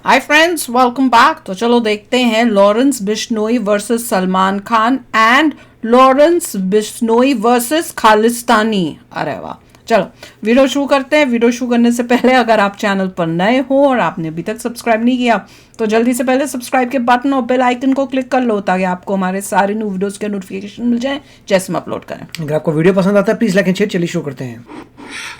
Hi friends, welcome back. तो चलो देखते हैं Lawrence Bishnoi versus Salman Khan and Lawrence Bishnoi versus Khalistani. अरे वाह, चलो वीडियो शुरू करते हैं। वीडियो शुरू करने से पहले अगर आप चैनल पर नए हो और आपने अभी तक सब्सक्राइब नहीं किया तो जल्दी से पहले सब्सक्राइब के बटन और बेल आइकन को क्लिक कर लो ताकि आपको हमारे सारे न्यू वीडियोस के नोटिफिकेशन मिल जाएं जैसे हम अपलोड करें। अगर आपको वीडियो पसंद आता है प्लीज लाइक एंड शेयर। चलिए शुरू करते हैं।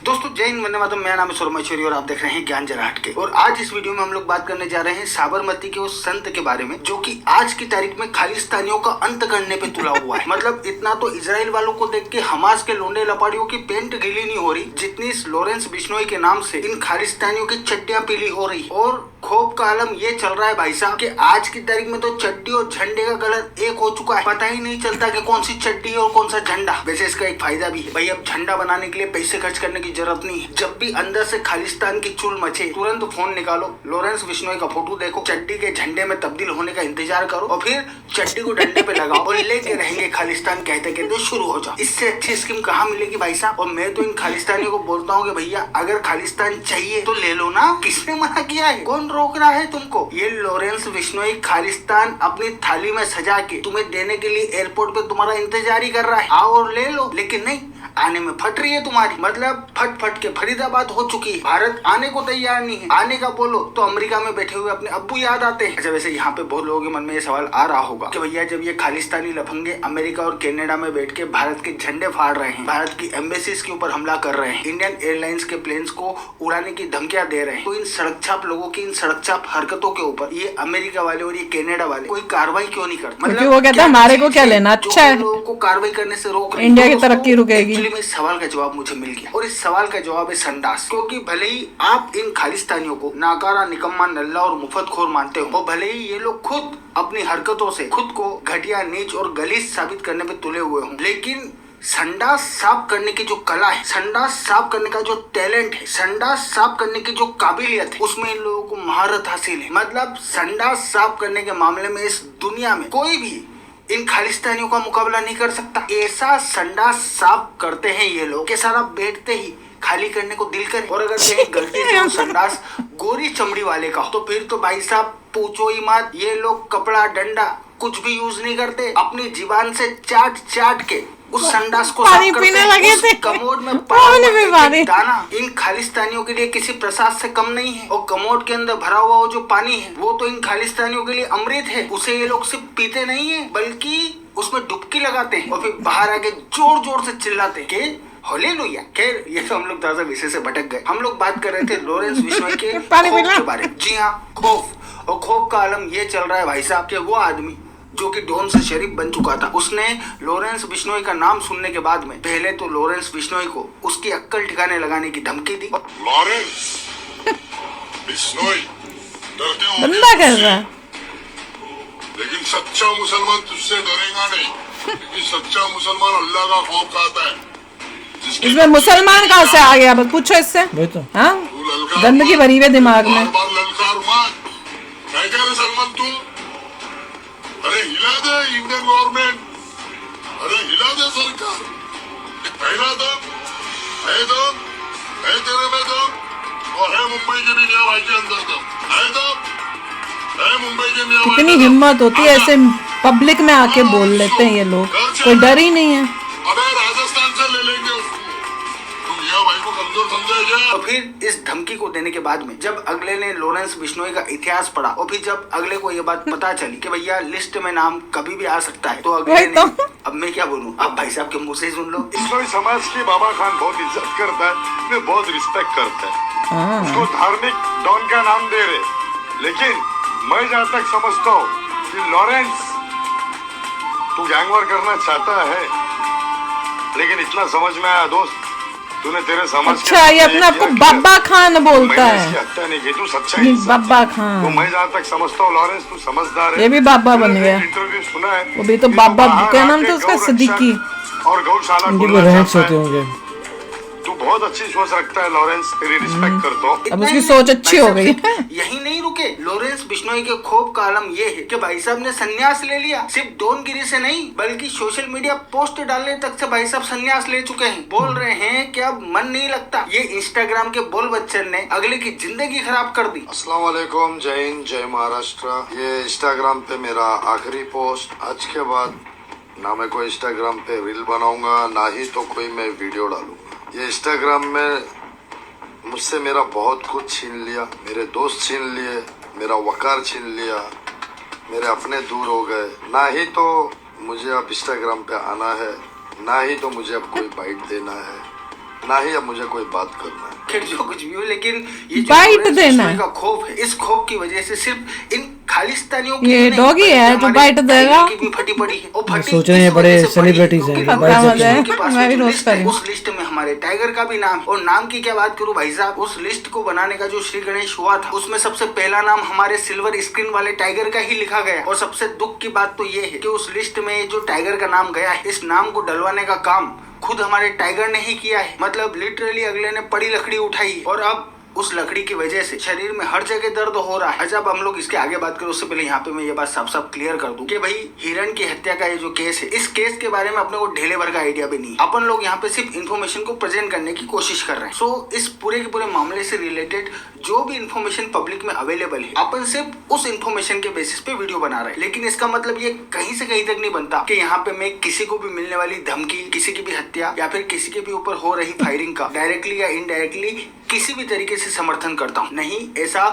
दोस्तों जय हिंद, वंदे मातरम। मेरा नाम है सुरमैश्वरी और आप देख रहे हैं ज्ञान जरा हटके। और आज इस वीडियो में हम लोग बात करने जा रहे हैं साबरमती के उस संत के बारे में जो कि आज की तारीख में खालिस्तानियों का अंत करने पे तुला हुआ है। मतलब इतना तो इजराइल वालों को देख के हमास के लोंडे लपाड़ियों की पेंट गीली नहीं हो रही जितनी इस लॉरेंस बिश्नोई के नाम से इन खालिस्तानियों की चड्डियां पीली हो रही। और खौफ का आलम ये चल रहा है भाई साहब कि आज की तारीख में तो चड्डी और झंडे का कलर एक हो चुका है। पता ही नहीं चलता कि कौन सी चड्डी और कौन सा झंडा। वैसे इसका एक फायदा भी है भाई, अब झंडा बनाने के लिए पैसे खर्च करने की जरूरत नहीं है। जब भी अंदर से खालिस्तान की चुल मचे तुरंत फोन निकालो, लॉरेंस बिश्नोई का फोटो देखो, चड्डी के झंडे में तब्दील होने का इंतजार करो और फिर चड्डी को डंडे पे लगाओ और लेके रहेंगे खालिस्तान कहते कहते शुरू हो जाओ। इससे अच्छी स्कीम कहाँ मिलेगी भाई साहब। और मैं तो इन खालिस्तानियों को बोलता हूँ कि भैया अगर खालिस्तान चाहिए तो ले लो ना, किसने मना किया है, कौन रोक रहा है तुमको। ये लॉरेंस बिश्नोई खालिस्तान अपनी थाली में सजा के तुम्हें देने के लिए एयरपोर्ट पे तुम्हारा इंतजार ही कर रहा है, आओ और ले लो। लेकिन नहीं, आने में फट रही है तुम्हारी, मतलब फट फट के फरीदाबाद हो चुकी है। भारत आने को तैयार नहीं है। आने का बोलो तो अमेरिका में बैठे हुए अपने अब्बू याद आते हैं। अच्छा वैसे यहाँ पे बहुत लोगों के मन में ये सवाल आ रहा होगा कि भैया जब ये खालिस्तानी लफंगे अमेरिका और कनाडा में बैठ के भारत के झंडे फाड़ रहे हैं, भारत की एम्बेसीज के ऊपर हमला कर रहे हैं, इंडियन एयरलाइंस के प्लेन्स को उड़ाने की धमकियां दे रहे हैं, तो इन सड़क छाप लोगों की इन सड़क छाप हरकतों के ऊपर ये अमेरिका वाले और ये कनाडा वाले कोई कार्रवाई क्यों नहीं करते। मतलब वो कहता है हमारे को क्या लेना, अच्छा है लोगों को कार्रवाई करने से रोक रहे, इंडिया की तरक्की रुकेगी। एक्चुअली इस सवाल का जवाब मुझे मिल गया और इस सवाल का जवाब है संडास। क्योंकि भले ही आप इन खालिस्तानियों को नाकारा, निकम्मा, नल्ला और मुफतखोर मानते हो और भले ही ये लोग खुद अपनी हरकतों से खुद को घटिया, नीच और गलीज साबित करने पे तुले हुए हों, लेकिन संडास साफ करने की जो कला है, संडास साफ करने का जो टैलेंट है, संडास साफ करने की जो काबिलियत है, उसमें इन लोगों को महारत हासिल है। मतलब संडास साफ करने के मामले में इस दुनिया में कोई भी इन खालिस्तानियों का मुकाबला नहीं कर सकता। ऐसा संडास साफ करते हैं ये लोग कि सारा बैठते ही खाली करने को दिल करे। और अगर कहीं गलती से वो संडास गोरी चमड़ी वाले का हो तो फिर तो भाई साहब पूछो ही मत। ये लोग कपड़ा, डंडा कुछ भी यूज नहीं करते, अपनी जुबान से चाट चाट के उस संडास को पानी पीने लगे थे। कमोड में दाना इन खालिस्तानियों के लिए किसी प्रसाद से कम नहीं है। और कमोड के अंदर भरा हुआ वो जो पानी है वो तो इन खालिस्तानियों के लिए अमृत है। उसे ये लोग सिर्फ पीते नहीं है बल्कि उसमें डुबकी लगाते हैं और फिर बाहर आके जोर जोर से चिल्लाते हैं कि हालेलुया। खैर ये तो हम लोग ताजा विषय से भटक गए। हम लोग बात कर रहे थे लॉरेंस बिश्नोई के खौफ के बारे में। जी हाँ, खौफ। और खौफ का आलम ये चल रहा है भाई साहब कि वो आदमी जो कि डॉन से शरीफ बन चुका था, उसने लॉरेंस बिश्नोई का नाम सुनने के बाद में पहले तो लॉरेंस बिश्नोई को उसकी अक्ल ठिकाने लगाने की धमकी दी। लॉरेंस बिश्नोई डरते हो बंदा कर रहा है, लेकिन सच्चा मुसलमान तुझसे डरेगा नहीं, क्योंकि सच्चा मुसलमान अल्लाह का खौफ खाता है। इसमें मुसलमान कहाँ से आ गया, बस पूछो इससे। हाँ, गंदगी भरी हुई दिमाग में। बार ललकार मत, क्या कह रहे सलमान तू? अरे हिला दे इंडियन गवर्नमेंट, अरे हिला दे सरकार। पहला दम है, दम है तेरे में दम, और है मुंबई के भी मियां भाई के अंदर दम है, दम है मुंबई के मियां भाई। कितनी हिम्मत होती है, ऐसे पब्लिक में आके बोल लेते हैं ये लोग, कोई डर ही नहीं है। अबे राजस्थान से ले लेंगे उसको, तुम मियां भाई को कमजोर समझे क्या? और फिर इस धमकी को देने के बाद में जब अगले ने लॉरेंस बिश्नोई का इतिहास पढ़ा और फिर जब अगले को ये बात पता चली कि भैया लिस्ट में नाम कभी भी आ सकता है, तो अगले ने, अब मैं क्या बोलूं, अब भाई साहब के मुंह से सुन लो। बिश्नोई समाज की बाबा खान बहुत इज्जत करता है, मैं बहुत रिस्पेक्ट करता है, उसको धार्मिक डॉन का नाम दे रहे। लेकिन मैं जहाँ तक समझता हूँ कि लॉरेंस तू गैंगवार करना चाहता है, लेकिन इतना समझ में आया दोस्त, तूने तेरे समझ अच्छा ये अपने आपको बाबा खान बोलता है। हत्या नहीं की, तू सच्चा इंसान। बाबा खान, तो मैं जहाँ तक समझता हूँ लॉरेंस तू समझदार है। ये भी बाबा बन गया। इंटरव्यू सुना है, वो भी तो बाबा, क्या नाम था उसका, सिद्दीकी और गौशाला होते होंगे। तू बहुत अच्छी सोच रखता है लॉरेंस, तेरी रिस्पेक्ट करता हूँ। अब उसकी सोच अच्छी हो गई है। यही नहीं रुके के लॉरेंस बिश्नोई के खौफ का आलम ये है कि भाई साहब ने संन्यास ले लिया। सिर्फ डोनगिरी से नहीं बल्कि सोशल मीडिया पोस्ट डालने तक से भाई साहब संन्यास ले चुके हैं। बोल रहे हैं कि अब मन नहीं लगता। ये इंस्टाग्राम के बोल बच्चन ने अगले की जिंदगी खराब कर दी। अस्सलाम वालेकुम, जय हिंद, जय महाराष्ट्र। ये इंस्टाग्राम पे मेरा आखिरी पोस्ट। आज के बाद ना मैं कोई इंस्टाग्राम पे रील बनाऊंगा, ना ही तो कोई मैं वीडियो डालूंगा। ये इंस्टाग्राम में मुझसे मेरा बहुत कुछ छीन लिया, मेरे दोस्त छीन लिए, मेरा वकार छीन लिया, मेरे अपने दूर हो गए। ना ही तो मुझे अब इंस्टाग्राम पे आना है, ना ही तो मुझे अब कोई बाइट देना है, ना ही अब मुझे कोई बात करना है। फिर जो कुछ भी हो, लेकिन ये जो बाइट लॉरेंस देना बिश्नोई है। का खौफ है, इस खौफ की वजह से सिर्फ इन खालिस्तानियों की ये नहीं, डॉगी बल्कि है जो हमारे बाइट देगा। टाइगर की भी फटी पड़ी है। और फटी सोच रहे हैं इस बड़े वजह से पड़ी celebrities क्योंकि हैं, लॉरेंस बाइट देते बिश्नोई हैं। के पास मैं भी जो रोज लिस्ट है, करूँ। उस लिस्ट में हमारे टाइगर का भी नाम, और नाम की क्या बात करूं भाई साहब, उस लिस्ट को बनाने का जो श्री गणेश हुआ था उसमें सबसे पहला नाम हमारे सिल्वर स्क्रीन वाले टाइगर का ही लिखा गया। और सबसे दुख की बात तो ये है कि उस लिस्ट में जो टाइगर का नाम गया है, इस नाम को डलवाने का काम खुद हमारे टाइगर ने ही किया है। मतलब लिटरली अगले ने पड़ी लकड़ी उठाई और अब उस लकड़ी की वजह से शरीर में हर जगह दर्द हो रहा है। जब हम लोग इसके आगे बात करें उससे पहले यहाँ पे मैं ये बात साफ साफ क्लियर कर दूं कि भाई हिरण की हत्या का ये जो केस है, इस केस के बारे में अपने को ढेले भर का आइडिया भी नहीं। अपन लोग यहाँ पे सिर्फ इन्फॉर्मेशन को प्रेजेंट करने की कोशिश कर रहे हैं। सो इस पूरे के पूरे मामले से रिलेटेड जो भी इन्फॉर्मेशन पब्लिक में अवेलेबल है, अपन सिर्फ उस इन्फॉर्मेशन के बेसिस पे वीडियो बना रहे हैं। लेकिन इसका मतलब ये कहीं से कहीं तक नहीं बनता कि यहाँ पे मैं किसी को भी मिलने वाली धमकी, किसी की भी हत्या या फिर किसी के भी ऊपर हो रही फायरिंग का डायरेक्टली या इनडायरेक्टली किसी भी तरीके से समर्थन करता हूँ। नहीं, ऐसा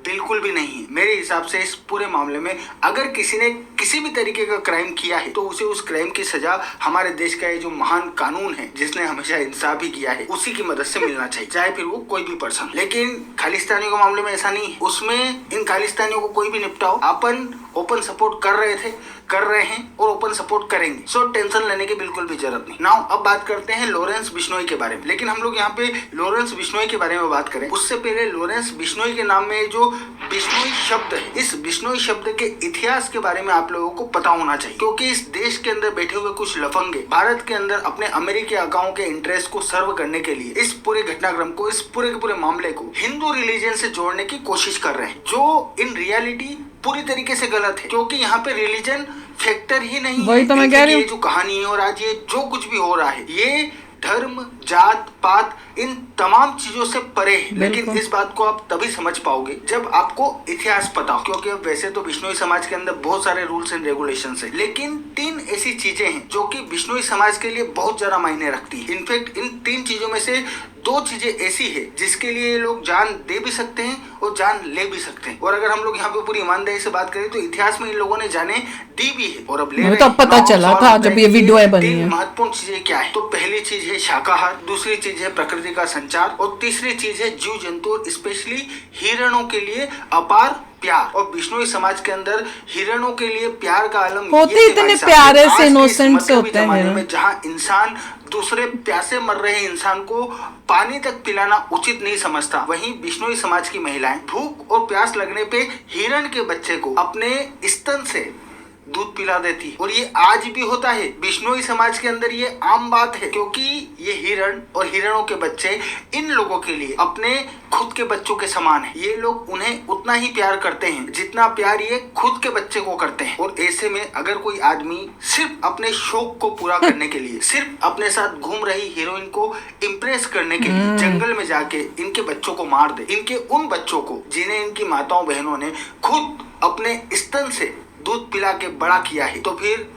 बिल्कुल भी नहीं है। मेरे हिसाब से इस पूरे मामले में अगर किसी ने किसी भी तरीके का क्राइम किया है तो उसे उस क्राइम की सजा हमारे देश का ये जो महान कानून है जिसने हमेशा इंसाफ ही किया है उसी की मदद से मिलना चाहिए, चाहे फिर वो कोई भी पर्सन। लेकिन खालिस्तानियों के मामले में ऐसा नहीं है। उसमें इन खालिस्तानियों को कोई भी निपटाओ, अपन ओपन सपोर्ट कर रहे थे, कर रहे हैं और ओपन सपोर्ट करेंगे। सो टेंशन लेने की बिल्कुल भी जरूरत नहीं। नाउ अब बात करते हैं लॉरेंस बिश्नोई के बारे में। लेकिन हम लोग यहाँ पे लॉरेंस बिश्नोई के बारे में बात करें उससे पहले लॉरेंस बिश्नोई के नाम में जो बिश्नोई शब्द है, इस बिश्नोई शब्द के इतिहास के बारे में आप लोगों को पता होना चाहिए। क्योंकि इस देश के अंदर बैठे हुए कुछ लफंगे भारत के अंदर अपने अमेरिकी आकाओं के इंटरेस्ट को सर्व करने के लिए इस पूरे घटनाक्रम को, इस पूरे के पूरे मामले को हिंदू रिलीजन से जोड़ने की कोशिश कर रहे हैं, जो इन रियलिटी पूरी तरीके से गलत है। क्योंकि यहाँ पे रिलीजन फैक्टर ही नहीं वही तो मैं कह रही हूँ। ये जो कहानी है और आज ये जो कुछ भी हो रहा है, ये धर्म, जात पात, इन तमाम चीजों से परे है। लेकिन इस बात को आप तभी समझ पाओगे जब आपको इतिहास पता हो। क्योंकि वैसे तो बिश्नोई समाज के अंदर बहुत सारे रूल्स एंड रेगुलेशंस है, लेकिन 3 ऐसी चीजें हैं जो कि बिश्नोई समाज के लिए बहुत ज्यादा मायने रखती है। इनफैक्ट इन 3 चीजों में से 2 चीजें ऐसी है जिसके लिए ये लोग जान दे भी सकते हैं और जान ले भी सकते हैं। और अगर हम लोग यहाँ पे पूरी ईमानदारी से बात करें तो इतिहास में इन लोगों ने जाने दी भी है और अब ले मुझे तो अब पता चला था जब ये वीडियो बनी है। महत्वपूर्ण चीजें क्या है, तो पहली चीज है शाकाहार, दूसरी चीज है प्रकृति का संचार और तीसरी चीज है जीव जंतु स्पेशली हिरणों के लिए अपार प्यार। और बिश्नोई समाज के अंदर हिरणों के लिए प्यार का आलम होते इतने प्यारे से इनोसेंट से होते हैं। जहाँ इंसान दूसरे प्यासे मर रहे इंसान को पानी तक पिलाना उचित नहीं समझता, वहीं बिश्नोई समाज की महिलाएं भूख और प्यास लगने पे हिरण के बच्चे को अपने स्तन से दूध पिला देती। और ये आज भी होता है बिश्नोई समाज के अंदर, ये आम बात है। क्योंकि ये हिरण और हिरणों के बच्चे इन लोगों के लिए अपने खुद के बच्चों के समान है। ये लोग उन्हें उतना ही प्यार करते हैं जितना प्यार ये खुद के बच्चे को करते हैं। और ऐसे में अगर कोई आदमी सिर्फ अपने शौक को पूरा करने के लिए, सिर्फ अपने साथ घूम रही हीरोइन को इम्प्रेस करने के लिए जंगल में जाके इनके बच्चों को मार दे, इनके उन बच्चों को जिन्हें इनकी माताओं बहनों ने खुद अपने स्तन से दूध पिला के बड़ा किया है, तो फिर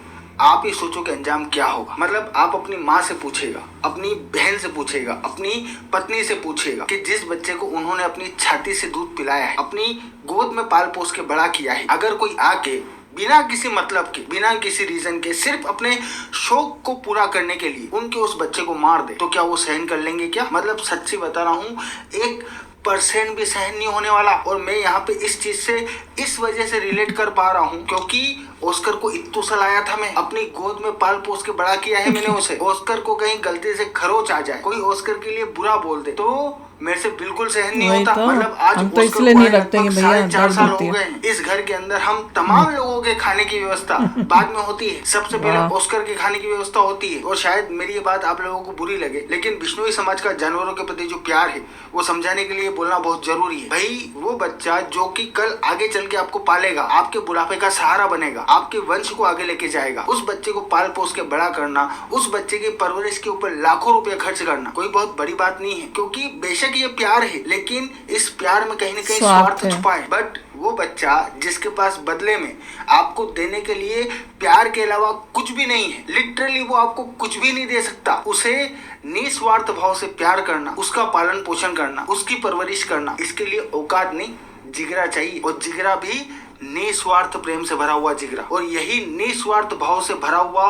आप ही सोचो कि अंजाम क्या होगा। मतलब आप अपनी माँ से पूछेगा, अपनी बहन से पूछेगा, अपनी पत्नी से पूछेगा कि जिस बच्चे को उन्होंने अपनी छाती से दूध पिलाया है, अपनी गोद में पाल पोस के बड़ा किया है, अगर कोई आके बिना किसी मतलब के, बिना किसी रीजन के, सिर्फ अपने शौक को पूरा करने के लिए उनके उस बच्चे को मार दे, तो क्या वो सहन कर लेंगे क्या? मतलब सच्ची बता रहा हूँ, 1% भी सहन नहीं होने वाला। और मैं यहाँ पे इस चीज से इस वजह से रिलेट कर पा रहा हूँ क्योंकि ऑस्कर को इत्तू सा लाया था मैं, अपनी गोद में पाल पोस के बड़ा किया है मैंने उसे। ऑस्कर को कहीं गलती से खरोच आ जाए, कोई ऑस्कर के लिए बुरा बोल दे तो मेरे से बिल्कुल सहन नहीं वही होता। तो, मतलब आज हम तो ऑस्कर इसलिए को नहीं आए रखते कि लगभग भैया 4.5 दर्द साल होती हो है। गए हैं। इस घर के अंदर हम तमाम लोगों के खाने की व्यवस्था बाद में होती है, सबसे पहले वाह। ऑस्कर के खाने की व्यवस्था होती है। और शायद मेरी ये बात आप लोगों को बुरी लगे, लेकिन बिश्नोई समाज का जानवरों के प्रति जो प्यार है वो समझाने के लिए बोलना बहुत जरूरी है। भाई वो बच्चा जो कि कल आगे चल के आपको पालेगा, आपके बुढ़ापे का सहारा बनेगा, आपके वंश को आगे लेके जाएगा, उस बच्चे को पाल पोस के बड़ा करना, उस बच्चे की परवरिश के ऊपर लाखों रुपए खर्च करना कोई बहुत बड़ी बात नहीं है। क्योंकि बेशक ये प्यार है, लेकिन इस प्यार में कहीं ना कहीं स्वार्थ है। छुपा है। बट वो बच्चा जिसके पास बदले में आपको देने के लिए प्यार के अलावा कुछ भी नहीं है, लिटरली वो आपको कुछ भी नहीं दे सकता, उसे निस्वार्थ भाव से प्यार करना, उसका पालन पोषण करना, उसकी परवरिश करना, इसके लिए औकात नहीं जिगरा चाहिए। और जिगरा भी निस्वार्थ प्रेम से भरा हुआ जिगरा। और यही निस्वार्थ भाव से भरा हुआ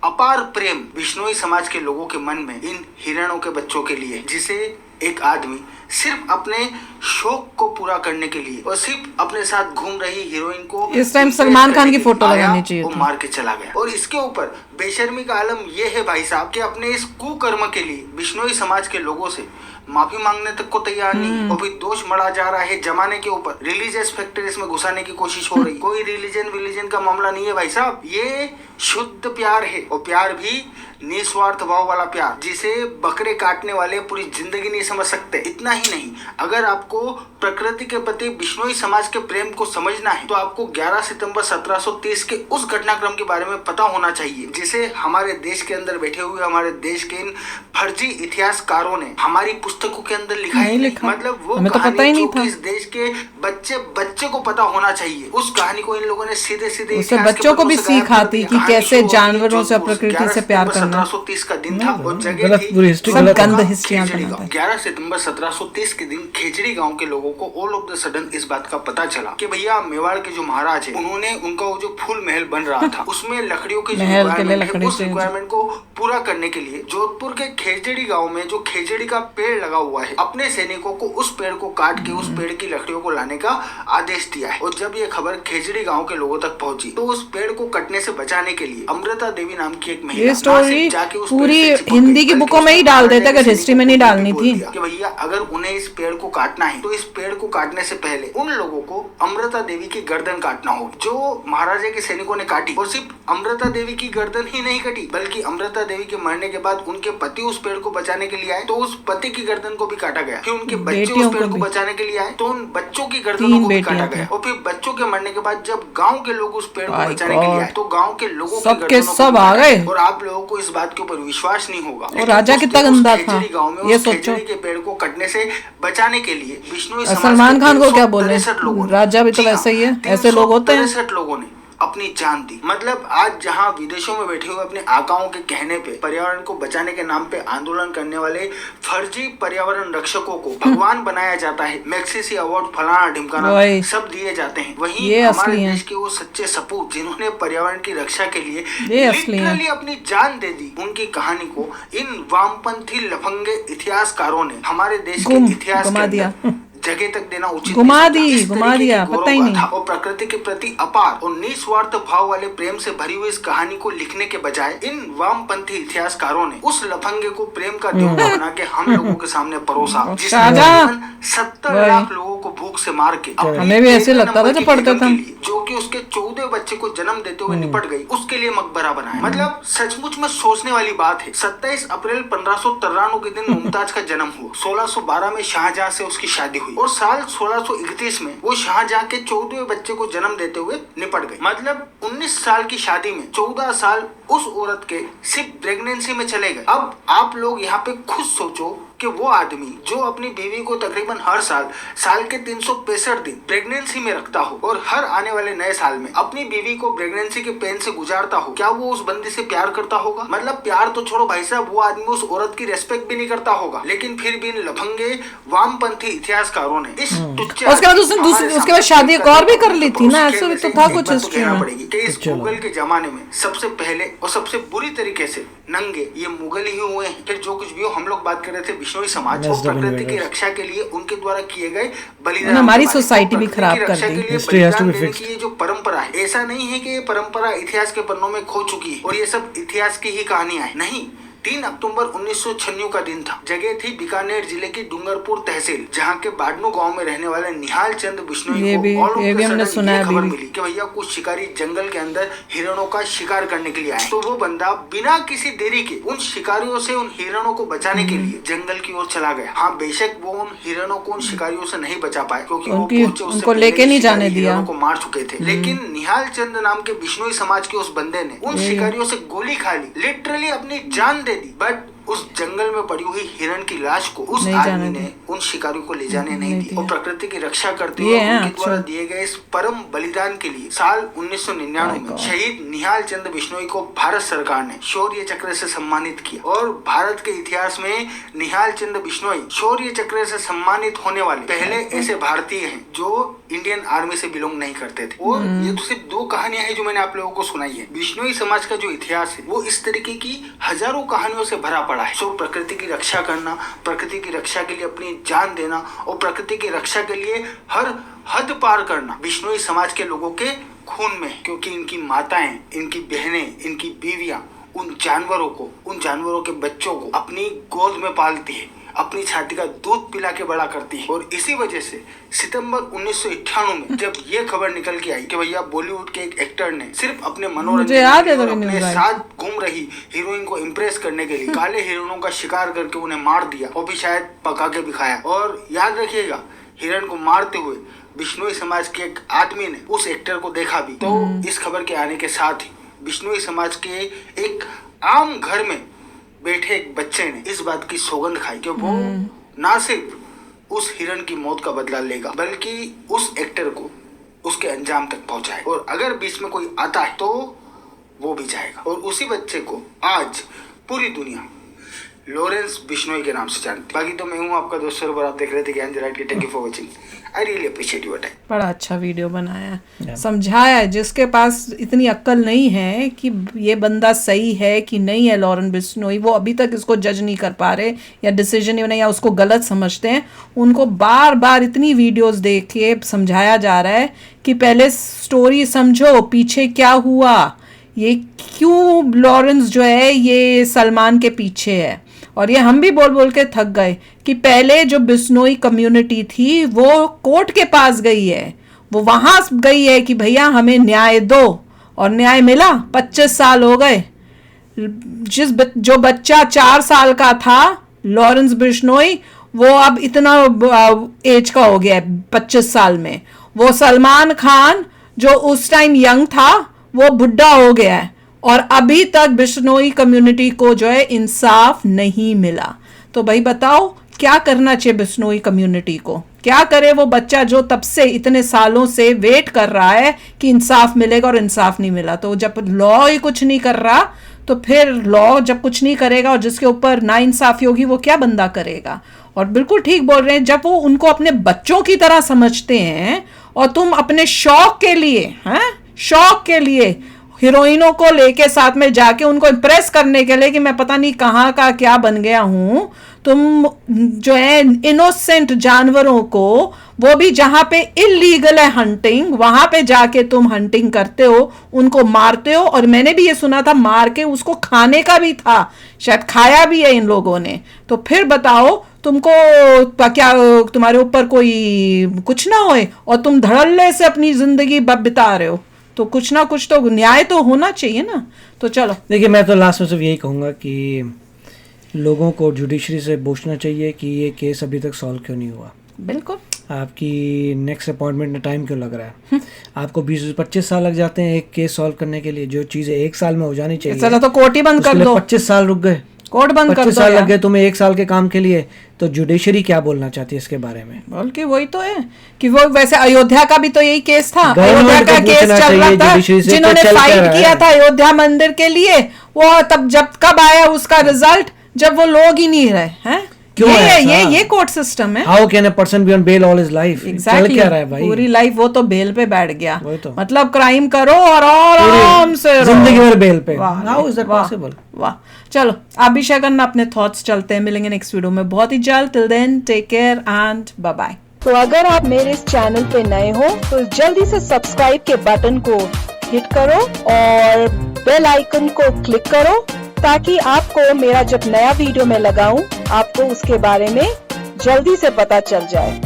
अपार प्रेम बिश्नोई समाज के लोगों के मन में इन हिरणों के बच्चों के लिए, जिसे एक आदमी सिर्फ अपने शौक को पूरा करने के लिए और सिर्फ अपने साथ घूम रही हीरोइन को इस टाइम सलमान खान की फोटो लगानी चाहिए वो थी। मार के चला गया। और इसके ऊपर बेशर्मी का आलम ये है भाई साहब कि अपने इस कुकर्म के लिए बिश्नोई समाज के लोगों से माफी मांगने तक को तैयार नहीं। और फिर दोष मढ़ा जा रहा है जमाने के ऊपर, रिलीजियस फैक्टर इसमें घुसाने की कोशिश हो रही। कोई रिलीजन का मामला नहीं है भाई साहब, ये शुद्ध प्यार है। और प्यार भी निस्वार्थ भाव वाला प्यार, जिसे बकरे काटने वाले पूरी जिंदगी नहीं समझ सकते। इतना ही नहीं, अगर आपको प्रकृति के प्रति बिश्नोई समाज के प्रेम को समझना है तो आपको 11 सितंबर 1730 के उस घटनाक्रम के बारे में पता होना चाहिए, जिसे हमारे देश के अंदर बैठे हुए हमारे देश के इन फर्जी इतिहासकारों ने हमारी पुस्तकों के अंदर लिखा नहीं है। लिखा। मतलब वो हमें तो पता ही कहानी नहीं जो था। कि इस देश के बच्चे को पता होना चाहिए, उस कहानी को इन लोगों ने सीधे सीधे उससे बच्चों को भी सीख आती कि कैसे जानवरों से प्रकृति से प्यार करना। 1730 का दिन था और जगह गलत थी पूरी हिस्ट्री सब गलत है। गंद हिस्ट्री खेजड़ी बनाता गांव। है। 11 सितंबर 1730 के दिन खेजड़ी गांव के लोगों को ऑल ऑफ द सडन इस बात का पता चला कि भैया मेवाड़ के जो महाराज है उन्होंने उनका वो जो फुल महल बन रहा था उसमें लकड़ियों की जो महल के लिए requirement है, लकड़ी उस चाहिए। रिक्वायरमेंट को पूरा करने के लिए जोधपुर के खेजड़ी गांव में जो खेजड़ी का पेड़ लगा हुआ है, अपने सैनिकों को उस पेड़ को काट के उस पेड़ की लकड़ियों को लाने का आदेश दिया है। और जब ये खबर खेजड़ी गांव के लोगों तक पहुंची तो उस पेड़ को कटने से बचाने के लिए अमृता देवी नाम की एक महिला ये स्टोरी जाके उस पेड़ पूरी से चिपक हिंदी गई। की बल्कि बुकों में ही उसने डाल देते महाराजा अगर के हिस्ट्री में नहीं सैनिकों को डालनी बोल थी। दिया कि भैया अगर उन्हें इस पेड़ को काटना है तो इस पेड़ को काटने से पहले उन लोगों को अमृता देवी की गर्दन काटना हो। जो महाराजा के सैनिकों ने काटी, और सिर्फ अमृता देवी की गर्दन ही नहीं कटी बल्कि अमृता देवी के मरने के बाद उनके पति उस पेड़ को बचाने के लिए आए तो उस पति की गर्दन को भी काटा गया। फिर उनके बच्चे बेटियों उस पेड़ को को भी। बचाने के लिए आए तो उन बच्चों की गर्दनों 3 को भी काटा बेटियां गया। थी। और फिर बच्चों के मरने के बाद जब गांव के लोग उस पेड़ को My बचाने के लिए आए God। तो गांव के लोगों की सब के गर्दनों को सब भी आ काटा गए। गया। और आप लोगों को इस बात के ऊपर विश्वास नहीं होगा, और राजा कितना गंदा था, गांव में ये उस सोचो। खेजड़ी के पेड़ को कटने से बचाने के लिए बिश्नोई और समाज सलमान के खान को क्या बोले? 363 लोगों ने- राजा भी तो जी हाँ, वैसे ही है, ऐसे लोग होते हैं। 363 लोगों ने अपनी जान दी। मतलब आज जहां विदेशों में बैठे हुए अपने आकाओं के कहने पे पर्यावरण को बचाने के नाम पे आंदोलन करने वाले फर्जी पर्यावरण रक्षकों को भगवान बनाया जाता है, मैग्सेसी अवार्ड फलाना ढिमकाना वही। सब दिए जाते हैं, वहीं ये हमारे असली हैं। देश के वो सच्चे सपूत जिन्होंने पर्यावरण की रक्षा के लिए ये असली हैं। लिटरली अपनी जान दे दी, उनकी कहानी को इन वामपंथी लफंगे इतिहासकारों ने हमारे देश के इतिहास के घुमा अंदर दिया। जगह तक देना उचित घुमा नहीं दी, समझा। इस घुमा तरीके दिया, की पता ही नहीं। गौरवगाथा और प्रकृति के प्रति अपार और निस्वार्थ भाव वाले प्रेम से भरी हुई इस कहानी को लिखने के बजाय इन वामपंथी इतिहासकारों ने उस लफंगे को प्रेम का देवता बना के हम लोगों के सामने परोसा, जिसने शाहजहां। तकरीबन 70 वही। लाख लोगों को भूख से मार के अपनी हमें भी ऐसे एक लगता था नंबर जब की पढ़ते बेगम थे। के लिए, जो कि उसके 14 बच्चे को जन्म देते हुए निपट गई, उसके लिए मकबरा बनाया। मतलब सचमुच में सोचने वाली बात है। 27 अप्रैल 1593 के दिन मुमताज का जन्म हुआ। 1612 में शाहजहां से उसकी शादी हुई और साल 1631 में वो शाहजहां के 14वें बच्चे को जन्म देते हुए निपट गई। मतलब 19 साल की शादी में 14 साल उस औरत के सिर्फ प्रेगनेंसी में चले गए। अब आप लोग यहाँ पे खुद सोचो कि वो आदमी जो अपनी बीवी को तकरीबन हर साल के 365 दिन प्रेगनेंसी में रखता हो और हर आने वाले नए साल में अपनी बीवी को प्रेगनेंसी के पेन से गुजारता हो, क्या वो उस बंदी से प्यार करता होगा? मतलब प्यार तो छोड़ो भाई साहब, वो आदमी उस औरत की रेस्पेक्ट भी नहीं करता होगा। लेकिन फिर भी इन लफंगे वामपंथी इतिहासकारों ने इस उसके बाद उसके बाद शादी एक और भी कर ली थी ना, ऐसे भी तो था कुछ हिस्ट्री में। पड़ेगी कि इस मुगल के जमाने में सबसे पहले और सबसे बुरी तरीके से नंगे ये मुगल ही हुए हैं। फिर जो कुछ भी हो, हम लोग बात कर रहे थे बिश्नोई समाज That's और the प्रकृति की invaders. रक्षा के लिए उनके द्वारा किए गए उन्होंने बलिदान हमारी के बारे में, सोसाइटी भी प्रकृति खराब की कर रक्षा दी। के लिए History has to बलिदान be देने fixed. की ये जो परंपरा है, ऐसा नहीं है कि ये परंपरा इतिहास के पन्नों में खो चुकी है और ये सब इतिहास की ही कहानियां हैं, नहीं। 3 अक्टूबर 1996 का दिन था। जगह थी बीकानेर जिले की डूंगरपुर तहसील, जहां के बाडनू गांव में रहने वाले निहाल चंद बिश्नोई ये को भी- all of ये the भी हमने sudden सुना ये है खबर अभी। मिली कि भैया कुछ शिकारी जंगल के अंदर हिरणों का शिकार करने के लिए आए। तो वो बंदा बिना किसी देरी के उन शिकारियों से उन हिरणों को बचाने के लिए जंगल की ओर चला गया। हाँ, बेशक वो उन हिरणों को उन शिकारियों से नहीं बचा पाए, क्योंकि वो उनकी- पहुंचे उससे उनको पहले लेके ही नहीं शिकारी जाने दिया। हिरणों को मार चुके थे। लेकिन निहाल चंद नाम के बिश्नोई समाज के उस बंदे ने उन शिकारियों से गोली खा ली, लिटरली अपनी जान दे दी, बट उस जंगल में पड़ी हुई हिरण की लाश को उस नहीं आदमी जाने ने उन शिकारियों को ले जाने नहीं नहीं दी दिया। और प्रकृति की रक्षा करते ये हुए है उनके द्वारा actual। दिए गए इस परम बलिदान के लिए साल 1999 में शहीद निहाल चंद बिश्नोई को भारत सरकार ने शौर्य चक्र से सम्मानित किया और भारत के इतिहास में निहाल चंद बिश्नोई शौर्य चक्र से सम्मानित होने वाले पहले ऐसे भारतीय हैं जो इंडियन आर्मी से बिलोंग नहीं करते थे। और ये तो सिर्फ 2 कहानियां हैं जो मैंने आप लोगों को सुनाई है। बिश्नोई समाज का जो इतिहास है वो इस तरीके की हजारों कहानियों से भरा पड़ा है। सो प्रकृति की रक्षा करना, प्रकृति की रक्षा के लिए अपनी जान देना और प्रकृति की रक्षा के लिए हर हद पार करना बिश्नोई समाज के लोगों के खून में है, क्योंकि इनकी माताएं, इनकी बहनें, इनकी बीवियां उन जानवरों के बच्चों को अपनी गोद में पालती है, अपनी छाती का दूध पिला के बड़ा करती है। और इसी वजह से सितंबर 1998 में जब ये खबर निकल के आई कि भैया बॉलीवुड के एक एक्टर ने सिर्फ अपने मुझे मनोरंजन याद के है लिए और तो अपने विनीत भाई। साथ घूम रही हीरोइन को इम्प्रेस करने के लिए काले हिरणों का शिकार करके उन्हें मार दिया और भी शायद पका के भी खाया। और याद रखिएगा, हिरण को मारते हुए बिश्नोई समाज के एक आदमी ने उस एक्टर को देखा भी। तो इस खबर के आने के साथ ही बिश्नोई समाज के एक आम घर में बैठे एक बच्चे ने इस बात की सौगंध खाई कि वो ना सिर्फ उस हिरण की मौत का बदला लेगा बल्कि उस एक्टर को उसके अंजाम तक पहुंचाए, और अगर बीच में कोई आता है तो वो भी जाएगा। और उसी बच्चे को आज पूरी दुनिया लॉरेंस बिश्नोई के नाम से जानती। बाकी तो मैं हूँ आपका दोस्त सरोवर, आप देख रहे थे ज्ञान जराट की। Thank you for watching, I really appreciate your time. बड़ा अच्छा वीडियो बनाया है, समझाया है। जिसके पास इतनी अक्ल नहीं है कि ये बंदा सही है कि नहीं है लॉरेंस बिश्नोई, वो अभी तक इसको जज नहीं कर पा रहे या डिसीजन नहीं, या उसको गलत समझते हैं, उनको बार बार इतनी वीडियोस देख के समझाया जा रहा है कि पहले स्टोरी समझो, पीछे क्या हुआ, ये क्यों लॉरेंस जो है ये सलमान के पीछे है। और ये हम भी बोल बोल के थक गए कि पहले जो बिश्नोई कम्युनिटी थी वो कोर्ट के पास गई है, वो वहां गई है कि भैया हमें न्याय दो, और न्याय मिला। 25 साल हो गए। जो बच्चा 4 साल का था लॉरेंस बिश्नोई, वो अब इतना एज का हो गया है 25 साल में। वो सलमान खान जो उस टाइम यंग था वो बुढ़ा हो गया है, और अभी तक बिश्नोई कम्युनिटी को जो है इंसाफ नहीं मिला। तो भाई बताओ क्या करना चाहिए बिश्नोई कम्युनिटी को, क्या करे वो बच्चा जो तब से इतने सालों से वेट कर रहा है कि इंसाफ मिलेगा और इंसाफ नहीं मिला। तो जब लॉ ही कुछ नहीं कर रहा तो फिर लॉ जब कुछ नहीं करेगा और जिसके ऊपर नाइंसाफी होगी वो क्या बंदा करेगा। और बिल्कुल ठीक बोल रहे हैं, जब वो उनको अपने बच्चों की तरह समझते हैं और तुम अपने शौक के लिए, हैं, शौक के लिए हीरोइनों को लेके साथ में जाके उनको इम्प्रेस करने के लिए कि मैं पता नहीं कहाँ का क्या बन गया हूं, तुम जो है इनोसेंट जानवरों को, वो भी जहां पे इलीगल है हंटिंग, वहां पे जाके तुम हंटिंग करते हो, उनको मारते हो। और मैंने भी ये सुना था मार के उसको खाने का भी था, शायद खाया भी है इन लोगों ने। तो फिर बताओ तुमको क्या तुम्हारे ऊपर कोई कुछ ना होए और तुम धड़ल्ले से अपनी जिंदगी बिता रहे हो, तो कुछ ना कुछ तो न्याय तो होना चाहिए ना। तो चलो देखिए, मैं तो लास्ट में सिर्फ यही कहूँगा कि लोगों को जुडिशरी से पूछना चाहिए कि ये केस अभी तक सॉल्व क्यों नहीं हुआ। बिल्कुल, आपकी नेक्स्ट अपॉइंटमेंट में टाइम क्यों लग रहा है? आपको 20-25 साल लग जाते हैं एक केस सॉल्व करने के लिए, जो चीज़ें 1 साल में हो जानी चाहिए। चलो तो कोर्ट ही बंद कर दो, 25 साल रुक गए, कोर्ट बंद कर दो। 25 साल लग गए तुम्हें 1 साल के काम के लिए। तो जुडिशरी क्या बोलना चाहती है इसके बारे में? बोल के वही तो है कि वो वैसे अयोध्या का भी तो यही केस था, गवर्नमेंट अयोध्या का को केस पूछना चल रहा चाहिए था, जुडिशरी से, जिन्होंने तो चल क्या फाइट रहा किया है? था अयोध्या मंदिर के लिए, वो तब जब कब आया उसका रिजल्ट, जब वो लोग ही नहीं रहे हैं। क्यों है ऐसा? ये कोर्ट सिस्टम है। How can a person be on bail all his life? चल क्या रहा है भाई? पूरी लाइफ वो तो बेल पे बैठ गया। वही तो। मतलब क्राइम करो और आराम से रहो। जिंदगी भर बेल पे। वाह, हाउ इज दैट वाह, पॉसिबल? वाह। चलो आप भी शेयर करना अपने थॉट्स। चलते हैं, मिलेंगे नेक्स्ट वीडियो में बहुत ही जल्द। Till then take care and bye bye. तो अगर आप मेरे इस चैनल पे नए हो तो जल्दी से सब्सक्राइब के बटन को हिट करो और बेल आइकन को क्लिक करो ताकि आपको मेरा जब नया वीडियो मैं लगाऊं आपको उसके बारे में जल्दी से पता चल जाए।